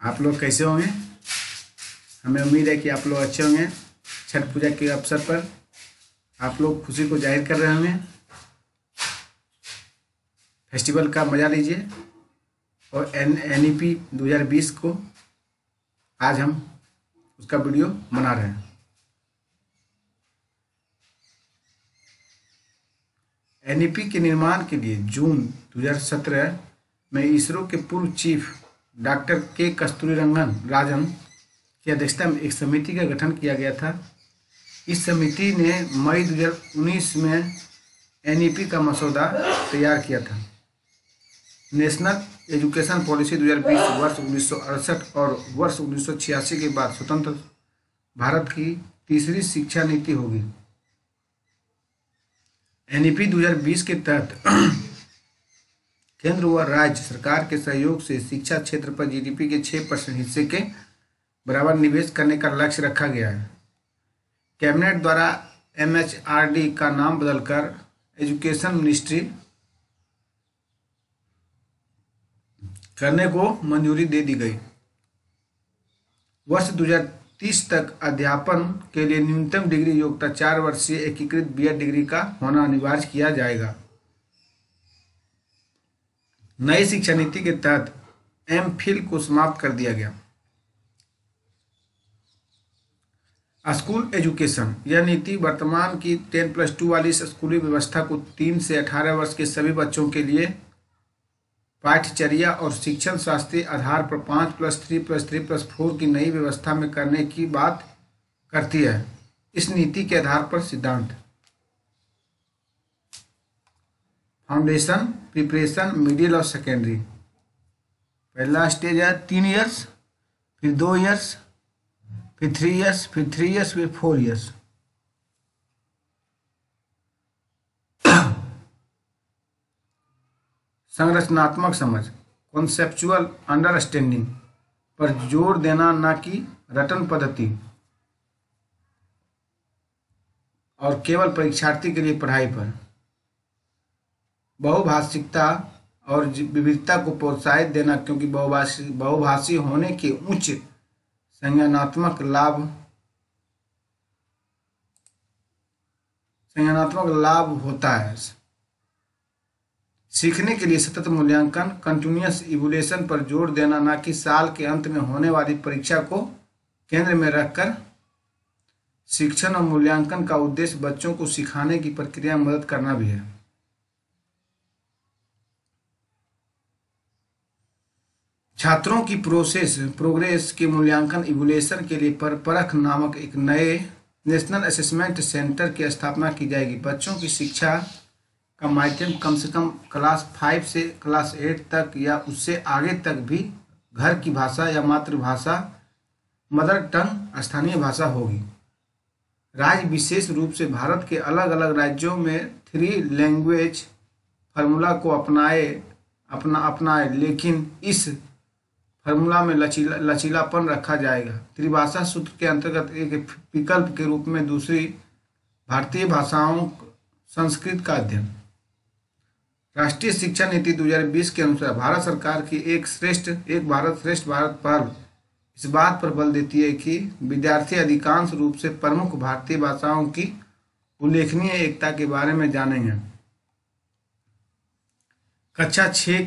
आप लोग कैसे होंगे। हमें उम्मीद है कि आप लोग अच्छे होंगे। छठ पूजा के अवसर पर आप लोग खुशी को जाहिर कर रहे होंगे। फेस्टिवल का मज़ा लीजिए और NEP 2020 को आज हम उसका वीडियो बना रहे हैं। NEP के निर्माण के लिए जून 2017 में इसरो के पूर्व चीफ डॉक्टर के कस्तूरीरंगन राजन की अध्यक्षता में एक समिति का गठन किया गया था। इस समिति ने मई 2019 में NEP का मसौदा तैयार किया था। नेशनल एजुकेशन पॉलिसी 2020 वर्ष 1968 और वर्ष 1986 के बाद स्वतंत्र भारत की तीसरी शिक्षा नीति होगी। NEP 2020 के तहत केंद्र व राज्य सरकार के सहयोग से शिक्षा क्षेत्र पर GDP के 6% हिस्से के बराबर निवेश करने का लक्ष्य रखा गया है। कैबिनेट द्वारा MHRD का नाम बदलकर एजुकेशन मिनिस्ट्री करने को मंजूरी दे दी गई। वर्ष 2030 तक अध्यापन के लिए न्यूनतम डिग्री योग्यता 4 वर्षीय एकीकृत B.Ed डिग्री का होना अनिवार्य किया जाएगा। नई शिक्षा नीति के तहत MPhil को समाप्त कर दिया गया। स्कूल एजुकेशन, यह नीति वर्तमान की 10+2 वाली स्कूली व्यवस्था को 3 से 18 वर्ष के सभी बच्चों के लिए पाठ्यचर्या और शिक्षण शास्त्रीय आधार पर 5+3+3+4 की नई व्यवस्था में करने की बात करती है। इस नीति के आधार पर सिद्धांत फाउंडेशन, प्रिपरेशन, मिडिल और सेकेंडरी। पहला स्टेज है 3 इयर्स, फिर 2 इयर्स, फिर 3 इयर्स, फिर 3 इयर्स, फिर 4 इयर्स। संरचनात्मक समझ, कॉन्सेप्चुअल अंडरस्टैंडिंग पर जोर देना, न कि रटन पद्धति और केवल परीक्षार्थी के लिए पढ़ाई पर। बहुभाषिकता और विविधता को प्रोत्साहित देना, क्योंकि बहुभाषी होने के उच्च संज्ञानात्मक लाभ होता है। सीखने के लिए सतत मूल्यांकन, कंटिन्यूअस इवोल्यूशन पर जोर देना, न कि साल के अंत में होने वाली परीक्षा को केंद्र में रखकर। शिक्षण और मूल्यांकन का उद्देश्य बच्चों को सिखाने की प्रक्रिया में मदद करना भी है। छात्रों की प्रोग्रेस के मूल्यांकन इवोल्यूशन के लिए परख नामक एक नए नेशनल असेसमेंट सेंटर की स्थापना की जाएगी। बच्चों की शिक्षा का माध्यम कम से कम क्लास 5 से क्लास 8 तक या उससे आगे तक भी घर की भाषा या मातृभाषा, मदर टंग, स्थानीय भाषा होगी। राज्य विशेष रूप से भारत के अलग अलग राज्यों में 3 लैंग्वेज फार्मूला को अपनाए, लेकिन इस फार्मूला में लचीलापन रखा जाएगा। त्रिभाषा सूत्र के अंतर्गत एक विकल्प के रूप में दूसरी भारतीय भाषाओं संस्कृत का अध्ययन। राष्ट्रीय शिक्षा नीति 2020 के अनुसार भारत सरकार की एक भारत श्रेष्ठ भारत पहल इस बात पर बल देती है कि विद्यार्थी अधिकांश रूप से प्रमुख भारतीय भाषाओं की उल्लेखनीय एकता के बारे में जानेंगे। कक्षा 6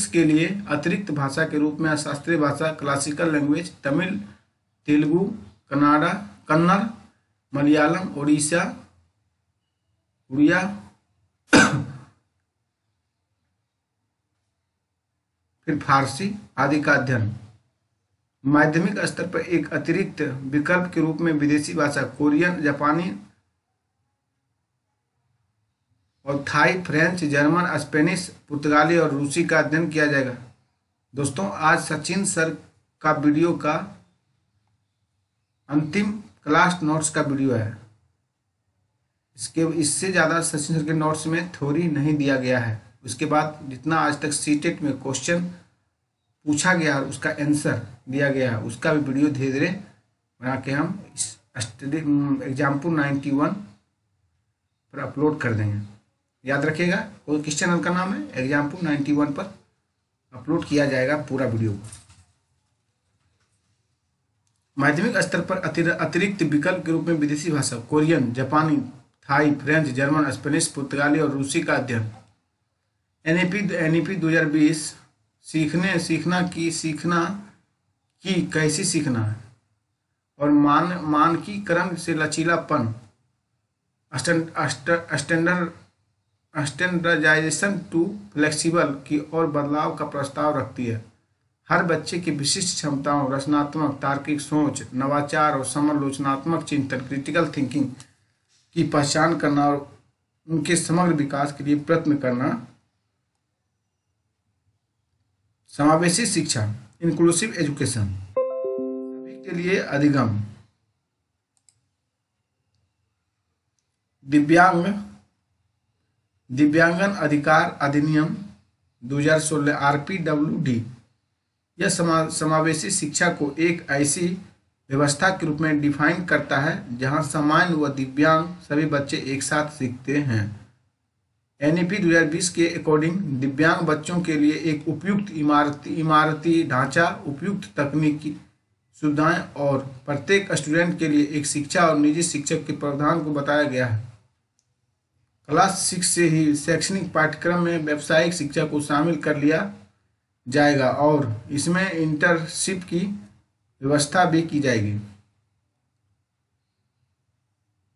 के लिए अतिरिक्त भाषा के रूप में शास्त्रीय भाषा, क्लासिकल लैंग्वेज, तमिल, तेलुगु, कन्नड़, मलयालम, उड़िया, फिर फारसी आदि का अध्ययन। माध्यमिक स्तर पर एक अतिरिक्त विकल्प के रूप में विदेशी भाषा, कोरियन, जापानी और थाई, फ्रेंच, जर्मन, स्पेनिश, पुर्तगाली और रूसी का अध्ययन किया जाएगा। दोस्तों, आज सचिन सर का वीडियो का अंतिम क्लास नोट्स का वीडियो है। इससे ज़्यादा सचिन सर के नोट्स में थ्योरी नहीं दिया गया है। उसके बाद जितना आज तक सीटेट में क्वेश्चन पूछा गया है उसका आंसर दिया गया है, उसका भी वीडियो धीरे धीरे बना के हम एग्जाम्पल 91 पर अपलोड कर देंगे। याद रखिएगा, वो किस चैनल का नाम है, एग्जाम्पल 91 पर अपलोड किया जाएगा पूरा वीडियो। माध्यमिक स्तर पर अतिरिक्त विकल्प के रूप में विदेशी भाषा कोरियन, जापानी, थाई, फ्रेंच, जर्मन, स्पेनिश, पुर्तगाली और रूसी का अध्ययन। एनईपी 2020 सीखना की कैसी सीखना है और मानकीकरण से लचीलापन, स्टैंडर्डाइजेशन टू फ्लेक्सिबल की ओर बदलाव का प्रस्ताव रखती है। हर बच्चे की विशिष्ट क्षमताओं, रचनात्मक, तार्किक सोच, नवाचार और समालोचनात्मक चिंतन, क्रिटिकल थिंकिंग की पहचान करना और उनके समग्र विकास के लिए प्रयत्न करना। समावेशी शिक्षा, इंक्लूसिव एजुकेशन, सभी के लिए अधिगम। दिव्यांगन अधिकार अधिनियम 2016 आरपीडब्ल्यूडी यह समावेशी शिक्षा को एक ऐसी व्यवस्था के रूप में डिफाइन करता है जहां सामान्य व दिव्यांग सभी बच्चे एक साथ सीखते हैं। एनईपी 2020 के अकॉर्डिंग दिव्यांग बच्चों के लिए एक उपयुक्त इमारती ढांचा, उपयुक्त तकनीकी सुविधाएं और प्रत्येक स्टूडेंट के लिए एक शिक्षा और निजी शिक्षक के प्रावधान को बताया गया है। क्लास 6 से ही शैक्षणिक पाठ्यक्रम में व्यावसायिक शिक्षा को शामिल कर लिया जाएगा और इसमें इंटर्नशिप की व्यवस्था भी की जाएगी।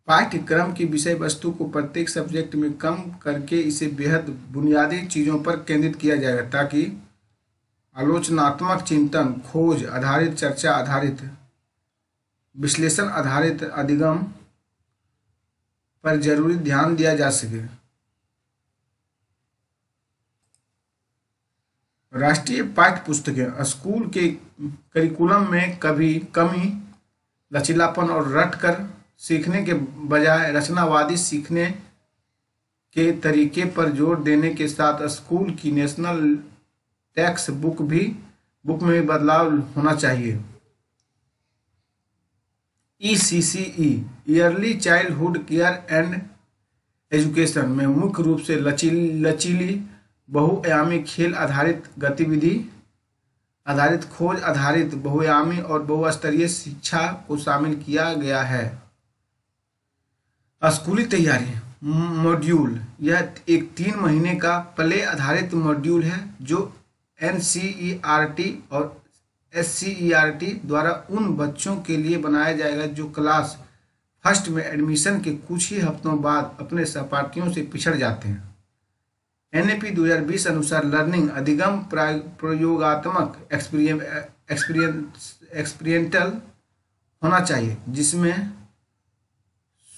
पाठ्यक्रम की विषय वस्तु को प्रत्येक सब्जेक्ट में कम करके इसे बेहद बुनियादी चीज़ों पर केंद्रित किया जाएगा ताकि आलोचनात्मक चिंतन, खोज आधारित, चर्चा आधारित, विश्लेषण आधारित अधिगम पर जरूरी ध्यान दिया जा सके। राष्ट्रीय पाठ्य पुस्तकें स्कूल के करिकुलम में कमी, लचीलापन और रटकर सीखने के बजाय रचनावादी सीखने के तरीके पर जोर देने के साथ स्कूल की नेशनल टेक्स्ट बुक में भी बदलाव होना चाहिए। ECCE yearly childhood care and education में मुख्य रूप से लचीली बहुआयामी खेल आधारित गतिविधि आधारित, खोज आधारित, बहुआयामी और बहुस्तरीय शिक्षा को शामिल किया गया है। स्कूली तैयारी मॉड्यूल यह एक 3 महीने का प्ले आधारित मॉड्यूल है जो NCERT और SCERT द्वारा उन बच्चों के लिए बनाया जाएगा जो क्लास फर्स्ट में एडमिशन के कुछ ही हफ्तों बाद अपने सहपाठियों से पिछड़ जाते हैं। NAP 2020 अनुसार लर्निंग अधिगम प्रयोगात्मक एक्सपीरियंटल होना चाहिए जिसमें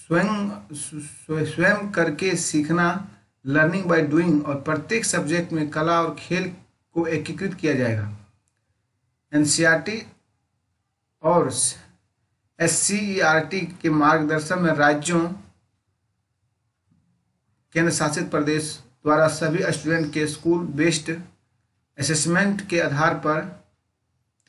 स्वयं करके सीखना, लर्निंग बाय डूइंग और प्रत्येक सब्जेक्ट में कला और खेल को एकीकृत किया जाएगा। NCERT और SCERT के मार्गदर्शन में राज्यों, केंद्र शासित प्रदेश द्वारा सभी स्टूडेंट के स्कूल बेस्ड असेसमेंट के आधार पर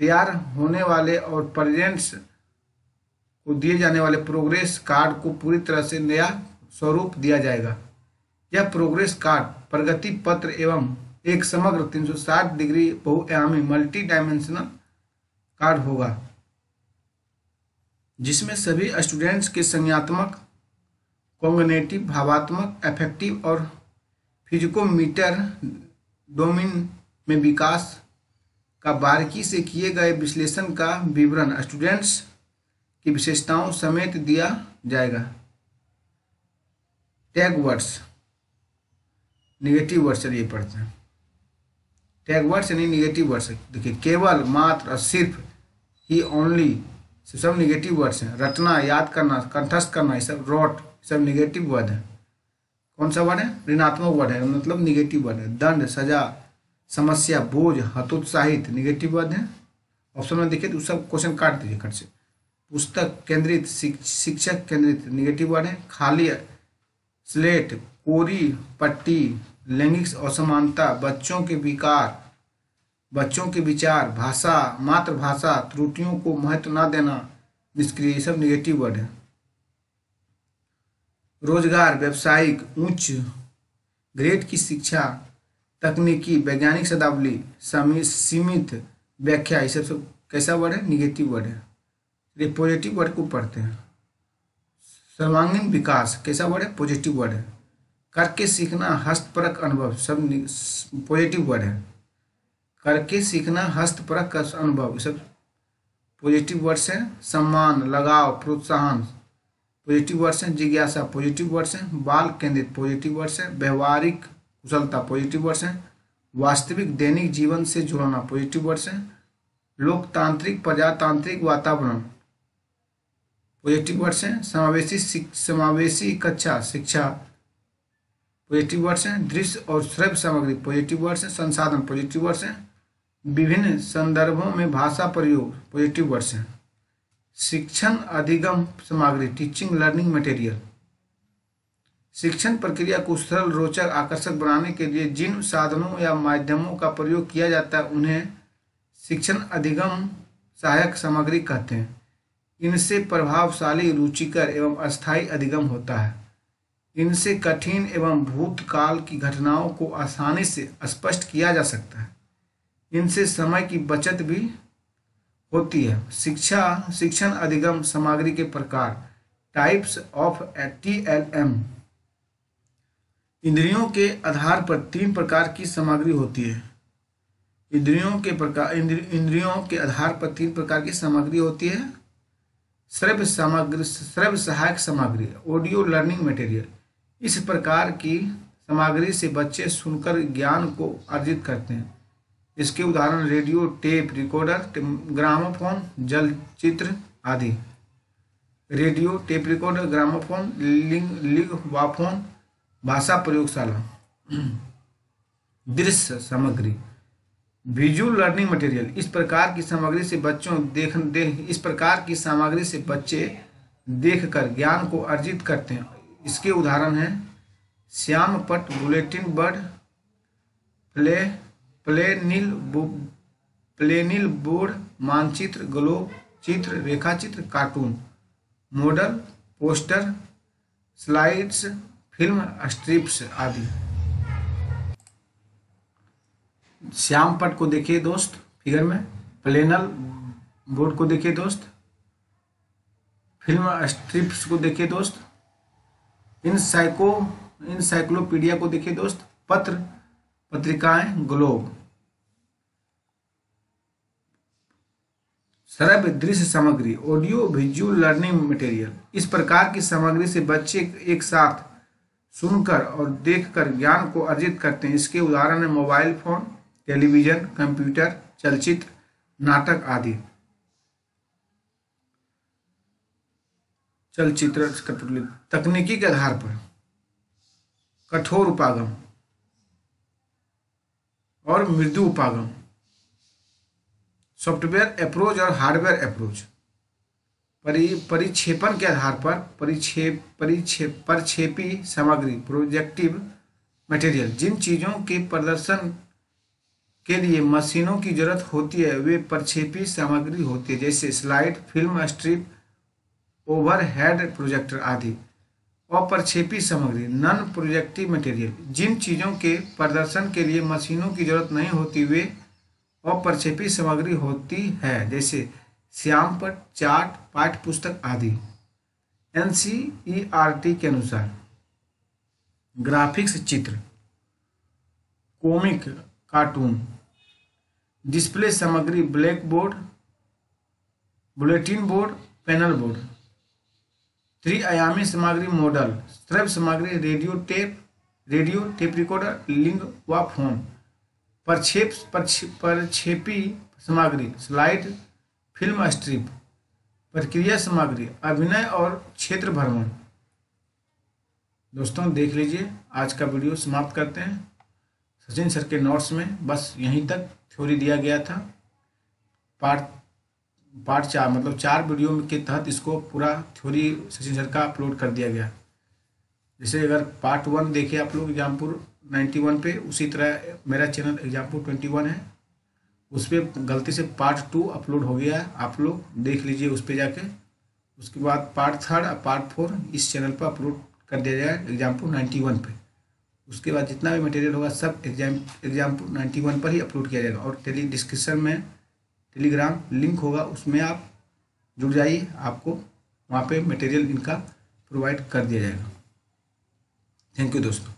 तैयार होने वाले और पेरेंट्स को दिए जाने वाले प्रोग्रेस कार्ड को पूरी तरह से नया स्वरूप दिया जाएगा। यह प्रोग्रेस कार्ड प्रगति पत्र एवं एक समग्र 360 डिग्री बहुआयामी मल्टी डायमेंशनल कार्ड होगा जिसमें सभी स्टूडेंट्स के संज्ञानात्मक, कॉग्निटिव, भावात्मक, अफेक्टिव और फिजिकोमीटर डोमेन में विकास का बारीकी से किए गए विश्लेषण का विवरण स्टूडेंट्स की विशेषताओं समेत दिया जाएगा। टैग वर्ड्स, निगेटिव वर्ड्स, चलिए पढ़ते हैं। टैग वर्ड्स यानी निगेटिव वर्ड्स। देखिए, केवल, मात्र और सिर्फ, ही, ओनली, सब निगेटिव वर्ड्स हैं। रटना, याद करना, कंठस्थ करना, ये सब रोट, सब निगेटिव वर्ड है। कौन सा वर्ड है? ऋणात्मक वर्ड है, मतलब निगेटिव वर्ड है। दंड, सजा, समस्या, बोझ, हतोत्साहित, निगेटिव वर्ड है। ऑप्शन में देखिए तो सब क्वेश्चन काट दीजिए कट से। पुस्तक केंद्रित, शिक्षक केंद्रित, निगेटिव वर्ड है। खाली, स्लेट, कोरी पट्टी, लैंगिक असमानता, बच्चों के विकार, बच्चों के विचार, भाषा, मातृभाषा, त्रुटियों को महत्व न देना, निष्क्रिय, सब निगेटिव वर्ड है। रोजगार, व्यावसायिक, उच्च ग्रेड की शिक्षा, तकनीकी, वैज्ञानिक शब्दावली, सीमित व्याख्या, ये सब कैसा वर्ड है? निगेटिव वर्ड है। ये पॉजिटिव वर्ड को पढ़ते हैं। सर्वांगीण विकास कैसा वर्ड है? पॉजिटिव वर्ड है। करके सीखना, हस्तपरक अनुभव, सब पॉजिटिव वर्ड है। करके सीखना, हस्तपरक का अनुभव, सब पॉजिटिव वर्ड्स हैं। सम्मान, लगाव, प्रोत्साहन पॉजिटिव वर्ड्स हैं। जिज्ञासा पॉजिटिव वर्ड्स हैं। बाल केंद्रित पॉजिटिव वर्ड्स हैं। व्यवहारिक कुशलता पॉजिटिव वर्ड्स हैं। वास्तविक दैनिक जीवन से जुड़ना पॉजिटिव वर्ड्स हैं। लोकतांत्रिक प्रजातांत्रिक वातावरण पॉजिटिव वर्ड्स हैं। समावेशी कक्षा शिक्षा पॉजिटिव वर्ड्स हैं। दृश्य और श्रव्य सामग्री पॉजिटिव वर्ड्स हैं। संसाधन पॉजिटिव वर्ड्स हैं। विभिन्न संदर्भों में भाषा प्रयोग पॉजिटिव वर्ड्स हैं। शिक्षण अधिगम सामग्री टीचिंग लर्निंग मटेरियल। शिक्षण प्रक्रिया को सरल, रोचक, आकर्षक बनाने के लिए जिन साधनों या माध्यमों का प्रयोग किया जाता है उन्हें शिक्षण अधिगम सहायक सामग्री कहते हैं। इनसे प्रभावशाली, रुचिकर एवं अस्थायी अधिगम होता है। इनसे कठिन एवं भूतकाल की घटनाओं को आसानी से स्पष्ट किया जा सकता है। इनसे समय की बचत भी होती है। शिक्षण अधिगम सामग्री के प्रकार टाइप्स ऑफ TLM। इंद्रियों के आधार पर 3 प्रकार की सामग्री होती है। इंद्रियों के आधार पर 3 प्रकार की सामग्री होती है। श्रव्य सहायक सामग्री ऑडियो लर्निंग मटेरियल। इस प्रकार की सामग्री से बच्चे सुनकर ज्ञान को अर्जित करते हैं। इसके उदाहरण रेडियो, टेप रिकॉर्डर, ग्रामोफोन, चलचित्र आदि। रेडियो, टेप रिकॉर्डर, ग्रामोफोन, लिंगवाफोन, भाषा प्रयोगशाला। दृश्य सामग्री विजुअल लर्निंग मटेरियल। इस प्रकार की सामग्री से बच्चे देखकर ज्ञान को अर्जित करते हैं। इसके उदाहरण हैं श्यामपट्ट, बुलेटिन बोर्ड, प्लेनिल बोर्ड, मानचित्र, ग्लोब चित्र, रेखाचित्र, cartoon, model, poster, slides, film strips आदि। श्यामपट्ट को देखिए दोस्त फिगर में, प्लेनल बोर्ड को देखिए दोस्त, फिल्म स्ट्रिप्स को देखिए दोस्त, इंसाइक्लोपीडिया को देखिए दोस्त, पत्रिकाएं, ग्लोब। श्रव्य दृश्य सामग्री ऑडियो विजुअल लर्निंग मटेरियल। इस प्रकार की सामग्री से बच्चे एक साथ सुनकर और देखकर ज्ञान को अर्जित करते हैं। इसके उदाहरण है मोबाइल फोन, टेलीविजन, कंप्यूटर, चलचित्र, नाटक आदि। चलचित्र तकनीकी के आधार पर कठोर उपागम और मृदु उपागम, सॉफ्टवेयर अप्रोच और हार्डवेयर अप्रोच। परिक्षेपण के आधार पर प्रक्षेपी सामग्री प्रोजेक्टिव मटेरियल। जिन चीजों के प्रदर्शन के लिए मशीनों की जरूरत होती है वे प्रक्षेपी सामग्री होती है, जैसे slide, film strip, overhead projector आदि। अप्रक्षेपी सामग्री नॉन प्रोजेक्टिव मटेरियल। जिन चीजों के प्रदर्शन के लिए मशीनों की जरूरत नहीं होती वे अप्रक्षेपी सामग्री होती है, जैसे श्यामपट्ट, चार्ट, पाठ्य पुस्तक आदि। NCERT के अनुसार ग्राफिक्स चित्र, कॉमिक, कार्टून, डिस्प्ले सामग्री black board, bulletin board, panel board. त्रिआयामी सामग्री मॉडल, श्रव्य सामग्री रेडियो टेप रिकॉर्डर, लिंग व फोन। प्रक्षेपी सामग्री स्लाइड, फिल्म स्ट्रिप। प्रक्रिया सामग्री अभिनय और क्षेत्र भ्रमण। दोस्तों देख लीजिए, आज का वीडियो समाप्त करते हैं। सचिन सर के नोट्स में बस यहीं तक थ्योरी दिया गया था। पार्ट 4 मतलब 4 वीडियो के तहत इसको पूरा थ्योरी सचिन सर का अपलोड कर दिया गया। जैसे अगर पार्ट 1 देखे आप लोग एग्जामपुर 91 पे, उसी तरह मेरा चैनल एग्जामपुर 21 है, उस पर गलती से पार्ट 2 अपलोड हो गया है, आप लोग देख लीजिए उस पर जाके। उसके बाद पार्ट 3 और पार्ट 4 इस चैनल पर अपलोड कर दिया जाएगा एग्जामपुर 91 पे। उसके बाद जितना भी मटेरियल होगा सब एग्जामपुर 91 पर ही अपलोड किया जाएगा। और डिस्क्रिप्शन में टेलीग्राम लिंक होगा, उसमें आप जुड़ जाइए, आपको वहाँ पे मटेरियल इनका प्रोवाइड कर दिया जाएगा। थैंक यू दोस्तों।